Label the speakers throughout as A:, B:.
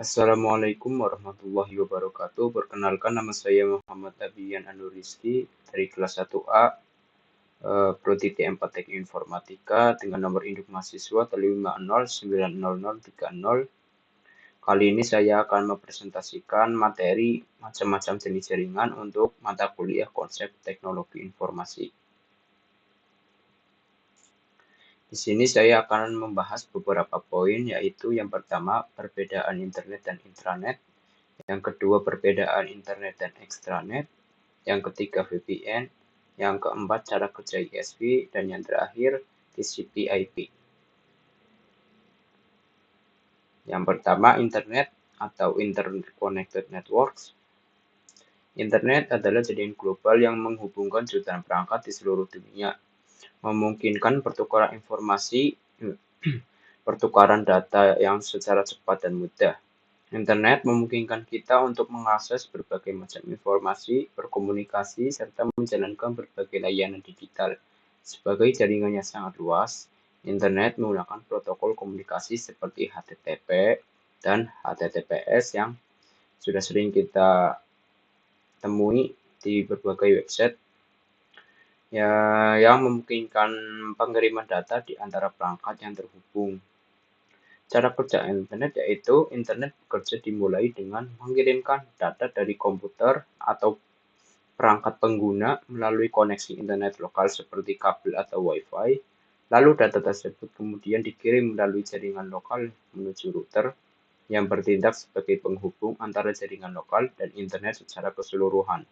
A: Assalamualaikum warahmatullahi wabarakatuh. Perkenalkan, nama saya Muhammad Abiyan Anur Rizky dari kelas 1A Prodi T4 Teknik Informatika dengan nomor induk mahasiswa 350909030. Kali ini saya akan mempresentasikan materi macam-macam jenis jaringan untuk mata kuliah konsep teknologi informasi. Di sini saya akan membahas beberapa poin, yaitu yang pertama perbedaan internet dan intranet, yang kedua perbedaan internet dan extranet, yang ketiga VPN, yang keempat cara kerja ISP, dan yang terakhir TCP/IP. Yang pertama internet atau Internet Connected Networks. Internet adalah jaringan global yang menghubungkan jutaan perangkat di seluruh dunia, memungkinkan pertukaran informasi, pertukaran data yang secara cepat dan mudah. Internet memungkinkan kita untuk mengakses berbagai macam informasi, berkomunikasi, serta menjalankan berbagai layanan digital. Sebagai jaringan yang sangat luas, internet menggunakan protokol komunikasi seperti HTTP dan HTTPS yang sudah sering kita temui di berbagai website yang memungkinkan pengiriman data di antara perangkat yang terhubung. Cara kerja internet yaitu internet bekerja dimulai dengan mengirimkan data dari komputer atau perangkat pengguna melalui koneksi internet lokal seperti kabel atau Wi-Fi. Lalu data tersebut kemudian dikirim melalui jaringan lokal menuju router yang bertindak sebagai penghubung antara jaringan lokal dan internet secara keseluruhan.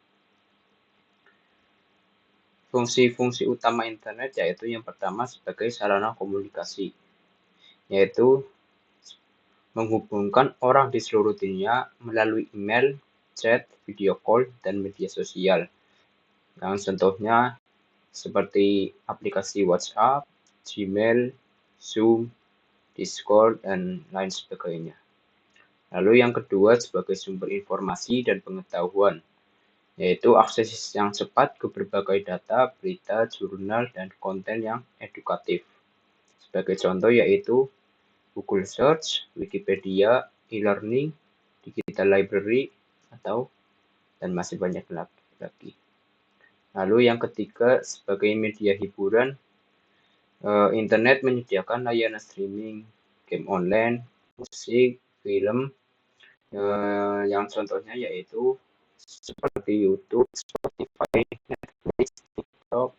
A: Fungsi-fungsi utama internet yaitu yang pertama sebagai sarana komunikasi, yaitu menghubungkan orang di seluruh dunia melalui email, chat, video call, dan media sosial. Yang contohnya seperti aplikasi WhatsApp, Gmail, Zoom, Discord, dan lain sebagainya. Lalu yang kedua sebagai sumber informasi dan pengetahuan, yaitu akses yang cepat ke berbagai data, berita, jurnal, dan konten yang edukatif. Sebagai contoh yaitu Google Search, Wikipedia, e-learning, digital library, dan masih banyak lagi. Lalu yang ketiga, sebagai media hiburan, internet menyediakan layanan streaming, game online, musik, film, yang contohnya yaitu seperti YouTube, Spotify, Netflix, TikTok,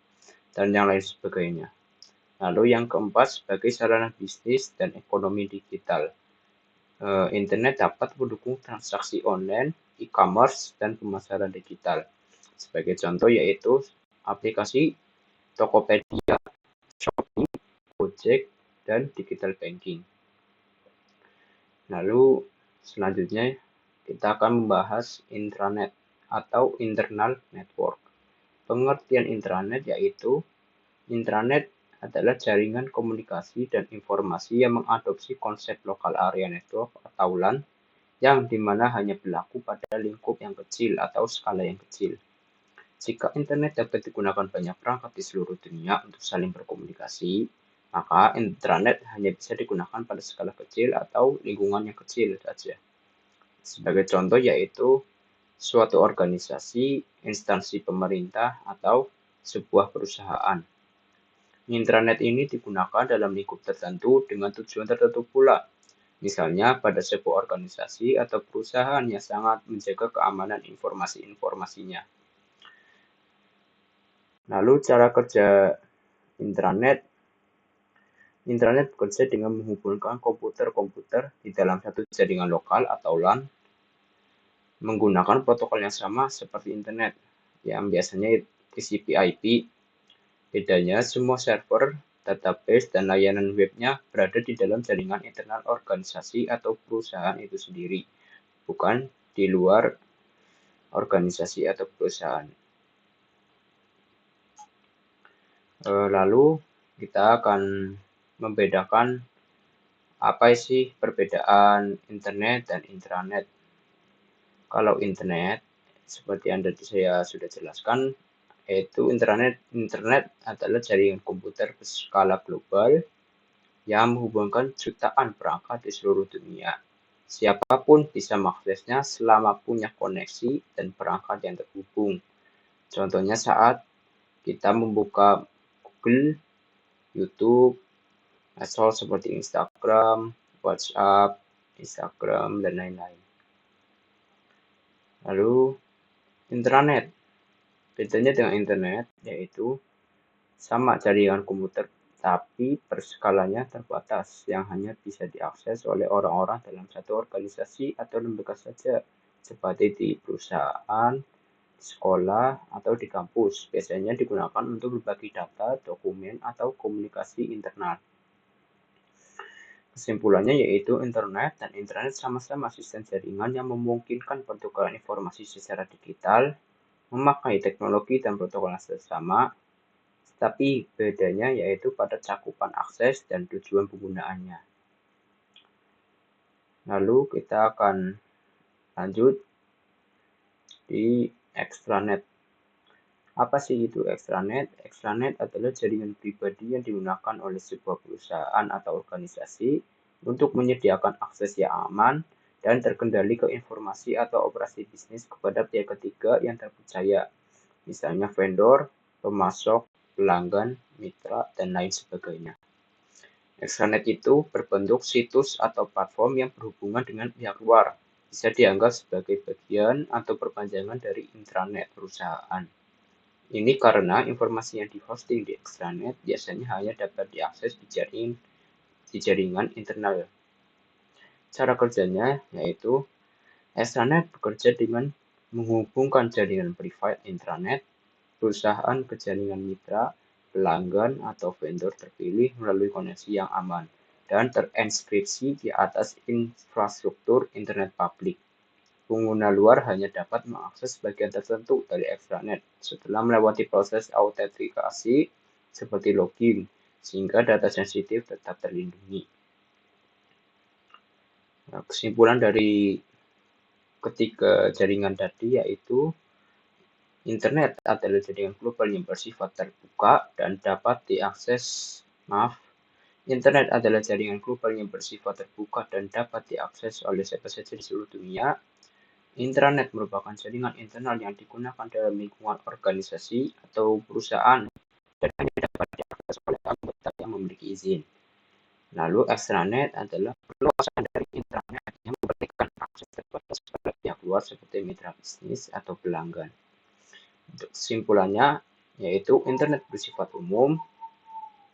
A: dan yang lain sebagainya. Lalu yang keempat, sebagai sarana bisnis dan ekonomi digital. Internet dapat mendukung transaksi online, e-commerce, dan pemasaran digital. Sebagai contoh yaitu aplikasi Tokopedia, Shopee, Gojek, dan digital banking. Lalu selanjutnya kita akan membahas intranet atau internal network. Pengertian intranet yaitu intranet adalah jaringan komunikasi dan informasi yang mengadopsi konsep local area network atau LAN yang dimana hanya berlaku pada lingkup yang kecil atau skala yang kecil. Jika internet dapat digunakan banyak perangkat di seluruh dunia untuk saling berkomunikasi, maka intranet hanya bisa digunakan pada skala kecil atau lingkungan yang kecil saja. Sebagai contoh yaitu suatu organisasi, instansi pemerintah, atau sebuah perusahaan. Intranet ini digunakan dalam lingkup tertentu dengan tujuan tertentu pula. Misalnya pada sebuah organisasi atau perusahaan yang sangat menjaga keamanan informasi-informasinya. Lalu cara kerja intranet. Intranet bekerja dengan menghubungkan komputer-komputer di dalam satu jaringan lokal atau LAN menggunakan protokol yang sama seperti internet, yang biasanya TCP/IP. Bedanya, semua server, database, dan layanan webnya berada di dalam jaringan internal organisasi atau perusahaan itu sendiri, bukan di luar organisasi atau perusahaan. Lalu kita akan membedakan apa sih perbedaan internet dan intranet. Kalau internet, seperti yang tadi saya sudah jelaskan, yaitu internet adalah jaringan komputer berskala global yang menghubungkan jutaan perangkat di seluruh dunia. Siapapun bisa mengaksesnya selama punya koneksi dan perangkat yang terhubung. Contohnya saat kita membuka Google, YouTube, medsos seperti Instagram, WhatsApp, Instagram, dan lain-lain. Lalu, internet. Bedanya dengan internet yaitu sama jaringan komputer, tapi perskalanya terbatas yang hanya bisa diakses oleh orang-orang dalam satu organisasi atau lembaga saja, seperti di perusahaan, sekolah, atau di kampus. Biasanya digunakan untuk berbagi data, dokumen, atau komunikasi internal. Kesimpulannya yaitu internet dan intranet sama-sama sistem jaringan yang memungkinkan pertukaran informasi secara digital, memakai teknologi dan protokol yang sama, tapi bedanya yaitu pada cakupan akses dan tujuan penggunaannya. Lalu kita akan lanjut di extranet. Apa sih itu extranet? Extranet adalah jaringan pribadi yang digunakan oleh sebuah perusahaan atau organisasi untuk menyediakan akses yang aman dan terkendali ke informasi atau operasi bisnis kepada pihak ketiga yang terpercaya, misalnya vendor, pemasok, pelanggan, mitra, dan lain sebagainya. Extranet itu berbentuk situs atau platform yang berhubungan dengan pihak luar, bisa dianggap sebagai bagian atau perpanjangan dari intranet perusahaan. Ini karena informasi yang di-hosting di extranet biasanya hanya dapat diakses di jaringan internal. Cara kerjanya yaitu extranet bekerja dengan menghubungkan jaringan private intranet, perusahaan ke jaringan mitra, pelanggan, atau vendor terpilih melalui koneksi yang aman dan terenkripsi di atas infrastruktur internet publik. Pengguna luar hanya dapat mengakses bagian tertentu dari extranet setelah melewati proses autentikasi seperti login, sehingga data sensitif tetap terlindungi. Nah, kesimpulan dari ketiga jaringan tadi yaitu internet adalah jaringan global yang bersifat terbuka dan dapat diakses. Internet adalah jaringan global yang bersifat terbuka dan dapat diakses oleh siapa saja di seluruh dunia. Intranet merupakan jaringan internal yang digunakan dalam lingkungan organisasi atau perusahaan dan hanya dapat diakses oleh anggota yang memiliki izin. Lalu extranet adalah perluasan dari intranet yang memberikan akses terbatas pada pihak luar seperti mitra bisnis atau pelanggan. Untuk kesimpulannya, yaitu internet bersifat umum,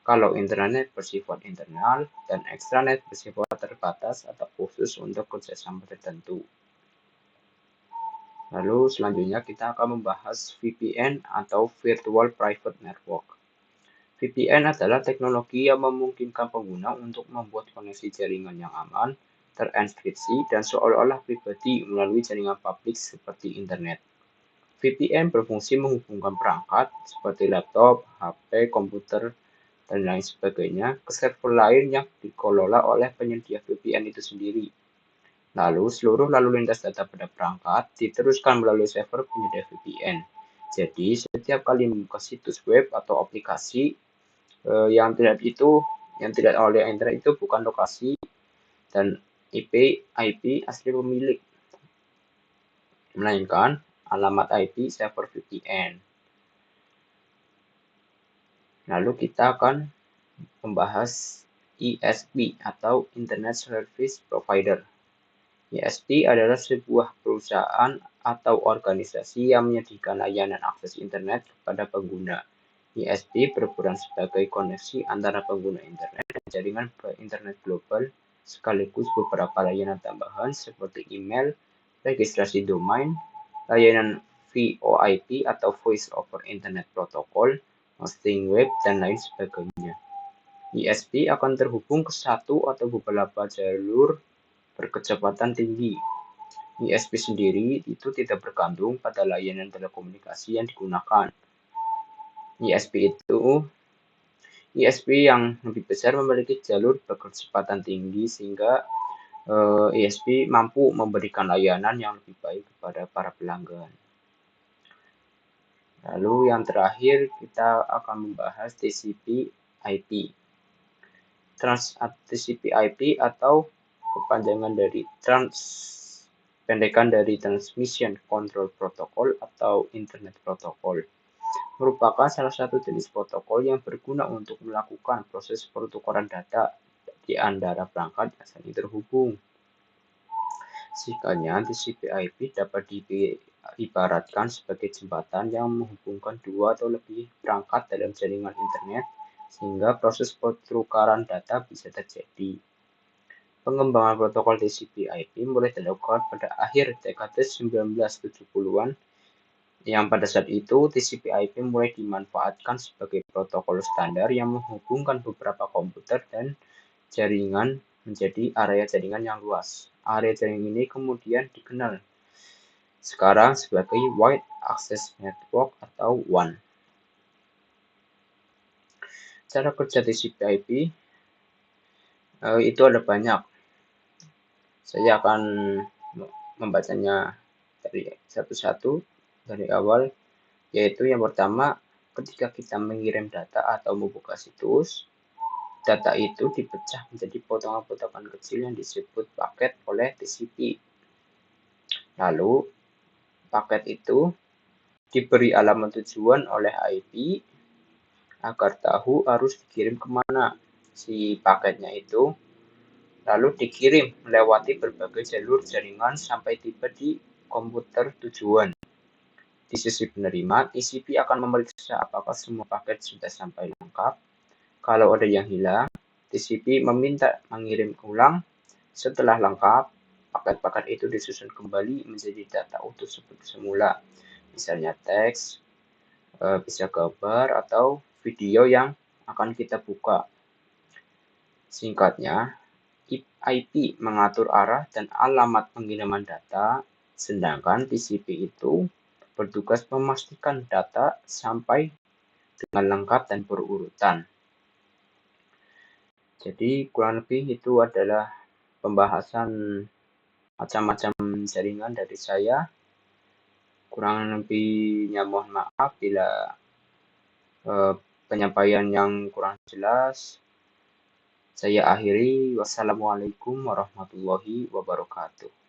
A: kalau intranet bersifat internal, dan extranet bersifat terbatas atau khusus untuk kerjasama tertentu. Lalu selanjutnya kita akan membahas VPN atau Virtual Private Network. VPN adalah teknologi yang memungkinkan pengguna untuk membuat koneksi jaringan yang aman, terenkripsi, dan seolah-olah pribadi melalui jaringan publik seperti internet. VPN berfungsi menghubungkan perangkat seperti laptop, HP, komputer, dan lain sebagainya ke server lain yang dikelola oleh penyedia VPN itu sendiri. Lalu, seluruh lalu lintas data pada perangkat diteruskan melalui server penyedia VPN. Jadi, setiap kali membuka situs web atau aplikasi yang tidak oleh internet itu bukan lokasi dan IP asli pemilik, melainkan alamat IP server VPN. Lalu kita akan membahas ISP atau Internet Service Provider. ISP adalah sebuah perusahaan atau organisasi yang menyediakan layanan akses internet kepada pengguna. ISP berperan sebagai koneksi antara pengguna internet dan jaringan internet global, sekaligus beberapa layanan tambahan seperti email, registrasi domain, layanan VoIP atau Voice over Internet Protocol, hosting web, dan lain sebagainya. ISP akan terhubung ke satu atau beberapa jalur berkecepatan tinggi. ISP sendiri itu tidak bergantung pada layanan telekomunikasi yang digunakan. ISP yang lebih besar memiliki jalur berkecepatan tinggi sehingga ISP mampu memberikan layanan yang lebih baik kepada para pelanggan. Lalu yang terakhir kita akan membahas TCP/IP. TCP/IP atau pendekan dari Transmission Control Protocol atau Internet Protocol. Merupakan salah satu jenis protokol yang berguna untuk melakukan proses pertukaran data di antara perangkat yang saling terhubung. Singkatnya, TCP/IP dapat diibaratkan sebagai jembatan yang menghubungkan dua atau lebih perangkat dalam jaringan internet, sehingga proses pertukaran data bisa terjadi. Pengembangan protokol TCP/IP mulai dilakukan pada akhir dekade 1970-an, yang pada saat itu TCP/IP mulai dimanfaatkan sebagai protokol standar yang menghubungkan beberapa komputer dan jaringan menjadi area jaringan yang luas. Area jaringan ini kemudian dikenal sekarang sebagai Wide Access Network atau WAN. Cara kerja TCP/IP itu ada banyak. Saya akan membacanya dari satu-satu dari awal, yaitu yang pertama, ketika kita mengirim data atau membuka situs, data itu dipecah menjadi potongan-potongan kecil yang disebut paket oleh TCP. Lalu, paket itu diberi alamat tujuan oleh IP agar tahu harus dikirim kemana si paketnya itu. Lalu dikirim melewati berbagai jalur jaringan sampai tiba di komputer tujuan. Di sisi penerima, TCP akan memeriksa apakah semua paket sudah sampai lengkap. Kalau ada yang hilang, TCP meminta mengirim ulang. Setelah lengkap, paket-paket itu disusun kembali menjadi data utuh seperti semula. Misalnya teks, bisa gambar, atau video yang akan kita buka. Singkatnya, IP mengatur arah dan alamat pengiriman data, sedangkan TCP itu bertugas memastikan data sampai dengan lengkap dan berurutan. Jadi kurang lebih itu adalah pembahasan macam-macam jaringan dari saya. Kurang lebihnya mohon maaf bila penyampaian yang kurang jelas. Saya akhiri. Wassalamualaikum warahmatullahi wabarakatuh.